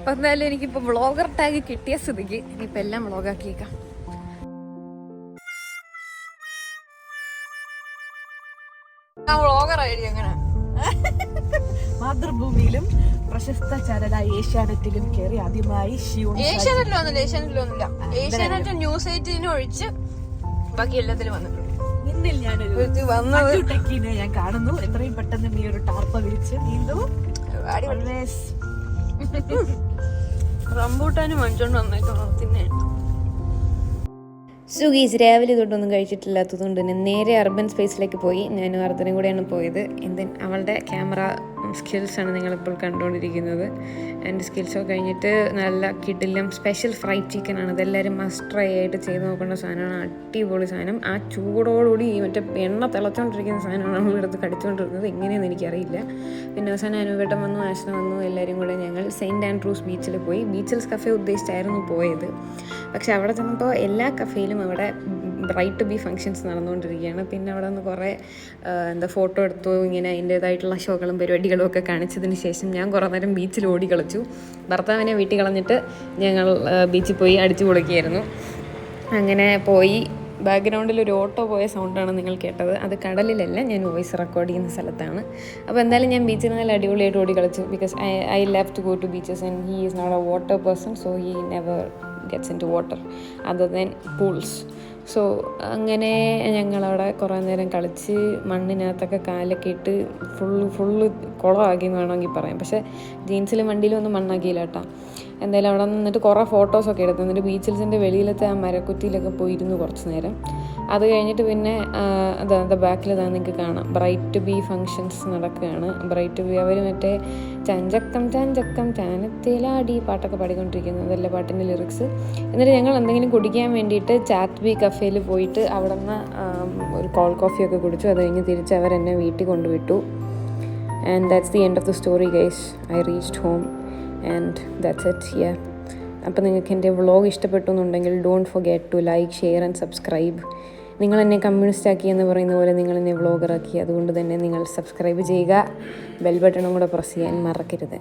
അപ്പം എന്തായാലും എനിക്കിപ്പോൾ വ്ളോഗർ ടാഗ് കിട്ടിയ സ്ഥിതിക്ക് ഇനിയിപ്പോൾ എല്ലാം വ്ളോഗാക്കിയേക്കാം. വ്ളോഗറായി അങ്ങനെ മാതൃഭൂമിയിലും പ്രശസ്ത ചാനലായ ഏഷ്യാനെറ്റിലും കയറി ആദ്യമായി ഏഷ്യാനെറ്റിലൊന്നുമില്ല. ഏഷ്യാനെറ്റ് ന്യൂസ് 18 ഒഴിച്ച് ബാക്കി എല്ലാത്തിലും വന്നിട്ടുണ്ട്. ഇന്നിൽ ഞാനൊരു ടെക്കിനെ ഞാൻ കാണുന്നു. എത്രയും പെട്ടെന്ന് നീ ഒരു ടാർപ്പ വിരിച്ച് നീന്തു. റംബൂട്ടാനും വാങ്ങിച്ചോണ്ട് വന്നേക്കണോ തിന്നെ. സുഗീസ് രാവിലെ തൊട്ടൊന്നും കഴിച്ചിട്ടില്ലാത്തതുകൊണ്ട് തന്നെ നേരെ അർബൻ സ്പേസിലേക്ക് പോയി. ഞാനും അർദ്ധനും കൂടെയാണ് പോയത്. അവളുടെ ക്യാമറ സ്കിൽസാണ് നിങ്ങളിപ്പോൾ കണ്ടുകൊണ്ടിരിക്കുന്നത്. എൻ്റെ സ്കിൽസൊക്കെ കഴിഞ്ഞിട്ട് നല്ല കിടിലം സ്പെഷ്യൽ ഫ്രൈഡ് ചിക്കനാണ്. ഇതെല്ലാവരും മസ്റ്റ് ട്രൈ ആയിട്ട് ചെയ്ത് നോക്കേണ്ട സാധനമാണ്. അടിപൊളി സാധനം. ആ ചൂടോടുകൂടി മറ്റേ എണ്ണ തിളച്ചുകൊണ്ടിരിക്കുന്ന സാധനമാണ് നമ്മളെടുത്ത് കടിച്ചുകൊണ്ടിരുന്നത്. എങ്ങനെയെന്ന് എനിക്കറിയില്ല. പിന്നെ അവസാനം അനുവേട്ടം വന്നു, ആശന വന്നു. എല്ലാവരും കൂടെ ഞങ്ങൾ സെയിൻറ്റ് ആൻഡ്രൂസ് ബീച്ചിൽ പോയി. ബീച്ചിൽസ് കഫേ ഉദ്ദേശിച്ചായിരുന്നു പോയത്. പക്ഷെ അവിടെ ചെന്നപ്പോൾ എല്ലാ കഫേയിലും അവിടെ ബ്രൈറ്റ് ബി ഫങ്ഷൻസ് നടന്നുകൊണ്ടിരിക്കുകയാണ്. പിന്നെ അവിടെ നിന്ന് കുറേ ഫോട്ടോ എടുത്തു. ഇങ്ങനെ അതിൻ്റേതായിട്ടുള്ള ഷോകളും പരിപാടികളും ഒക്കെ കാണിച്ചതിന് ശേഷം ഞാൻ കുറേ നേരം ബീച്ചിൽ ഓടി കളിച്ചു. ഭർത്താവിനെ വീട്ടിൽ കളഞ്ഞിട്ട് ഞങ്ങൾ ബീച്ചിൽ പോയി അടിച്ചു പൊളിക്കുകയായിരുന്നു. അങ്ങനെ പോയി. ബാക്ക്ഗ്രൗണ്ടിൽ ഒരു ഓട്ടോ പോയ സൗണ്ടാണ് നിങ്ങൾ കേട്ടത്. അത് കടലിലല്ല, ഞാൻ വോയിസ് റെക്കോർഡ് ചെയ്യുന്ന സ്ഥലത്താണ്. അപ്പോൾ എന്തായാലും ഞാൻ ബീച്ചിൽ നല്ല അടിപൊളിയായിട്ട് ഓടി കളിച്ചു. Because I love to go to beaches and he is not a water person, so he never gets in to water other than pools. So അങ്ങനെ ഞങ്ങളവിടെ കുറേ നേരം കളിച്ച് മണ്ണിനകത്തൊക്കെ കാലൊക്കെ ഇട്ട് ഫുള്ള് കുളമാക്കി എന്ന് വേണമെങ്കിൽ പറയാം. പക്ഷേ ജീൻസിലും വണ്ടിയിലും ഒന്നും മണ്ണാക്കിയില്ല കേട്ടോ. എന്തായാലും അവിടെ നിന്നിട്ട് കുറേ ഫോട്ടോസൊക്കെ എടുത്തു. എന്നിട്ട് ബീച്ചിൽസിൻ്റെ വെളിയിലത്തെ ആ മരക്കുറ്റിയിലൊക്കെ പോയിരുന്നു കുറച്ച് നേരം. അത് കഴിഞ്ഞിട്ട് പിന്നെ അതാ ബാക്കിൽ നിങ്ങൾക്ക് കാണാം ബ്രൈറ്റ് ബി ഫങ്ഷൻസ് നടക്കുകയാണ്. ബ്രൈറ്റ് ബി അവർ മറ്റേ ചഞ്ചക്കം ചഞ്ചക്കം ചാനത്തേലാടി പാട്ടൊക്കെ പാടിക്കൊണ്ടിരിക്കുന്നത്. അതല്ല പാട്ടിൻ്റെ ലിറിക്സ്. എന്നിട്ട് ഞങ്ങൾ എന്തെങ്കിലും കുടിക്കാൻ വേണ്ടിയിട്ട് ചാറ്റ് ബി കഫേയിൽ പോയിട്ട് അവിടെ നിന്ന് ഒരു കോൾഡ് കോഫിയൊക്കെ കുടിച്ചു. അത് കഴിഞ്ഞ് തിരിച്ച് അവരെന്നെ വീട്ടിൽ കൊണ്ടുവിട്ടു. And that's the end of the story guys. I reached home and that's it. Yeah, അപ്പോൾ നിങ്ങൾക്ക് എൻ്റെ വ്ളോഗ് ഇഷ്ടപ്പെട്ടു എന്നുണ്ടെങ്കിൽ don't forget to like, share and subscribe. നിങ്ങൾ എന്നെ കമ്മ്യൂണിസ്റ്റ് ആക്കി എന്ന് പറയുന്ന പോലെ നിങ്ങൾ എന്നെ വ്ളോഗറാക്കി. അതുകൊണ്ട് തന്നെ നിങ്ങൾ സബ്സ്ക്രൈബ് ചെയ്യുക, ബെൽ ബട്ടണും കൂടെ പ്രസ് ചെയ്യാൻ മറക്കരുത്.